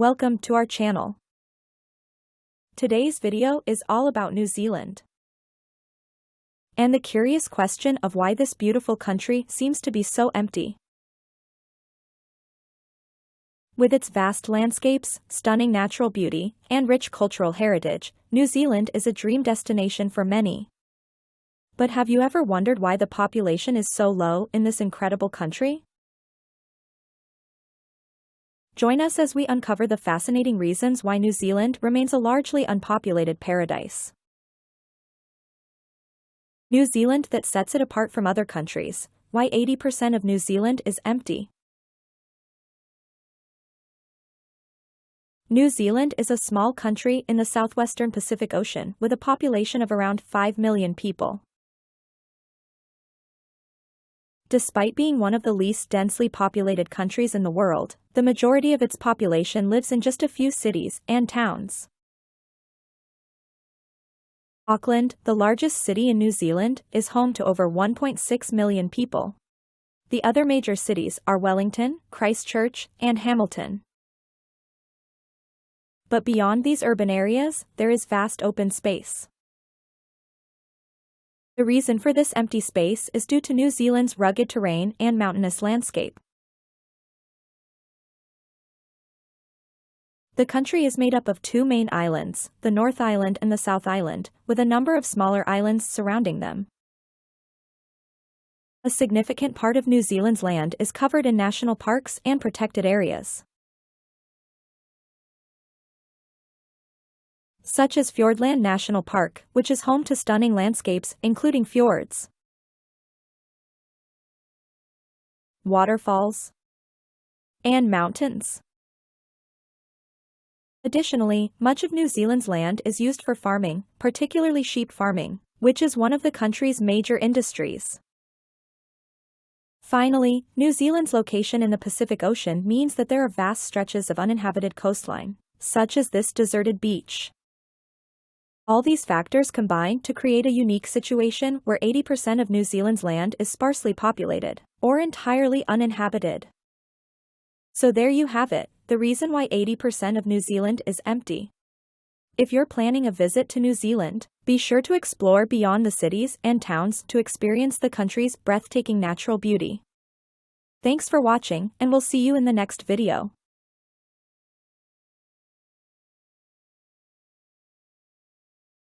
Welcome to our channel. Today's video is all about New Zealand and the curious question of why this beautiful country seems to be so empty. With its vast landscapes, stunning natural beauty, and rich cultural heritage, New Zealand is a dream destination for many. But have you ever wondered why the population is so low in this incredible country? Join us as we uncover the fascinating reasons why New Zealand remains a largely unpopulated paradise. New Zealand that sets it apart from other countries. Why 80% of New Zealand is empty. New Zealand is a small country in the southwestern Pacific Ocean with a population of around 5 million people. Despite being one of the least densely populated countries in the world, the majority of its population lives in just a few cities and towns. Auckland, the largest city in New Zealand, is home to over 1.6 million people. The other major cities are Wellington, Christchurch, and Hamilton. But beyond these urban areas, there is vast open space. The reason for this empty space is due to New Zealand's rugged terrain and mountainous landscape. The country is made up of two main islands, the North Island and the South Island, with a number of smaller islands surrounding them. A significant part of New Zealand's land is covered in national parks and protected areas, such as Fiordland National Park, which is home to stunning landscapes including fjords, waterfalls, and mountains. Additionally, much of New Zealand's land is used for farming, particularly sheep farming, which is one of the country's major industries. Finally, New Zealand's location in the Pacific Ocean means that there are vast stretches of uninhabited coastline, such as this deserted beach. All these factors combine to create a unique situation where 80% of New Zealand's land is sparsely populated, or entirely uninhabited. So there you have it, the reason why 80% of New Zealand is empty. If you're planning a visit to New Zealand, be sure to explore beyond the cities and towns to experience the country's breathtaking natural beauty. Thanks for watching, and we'll see you in the next video.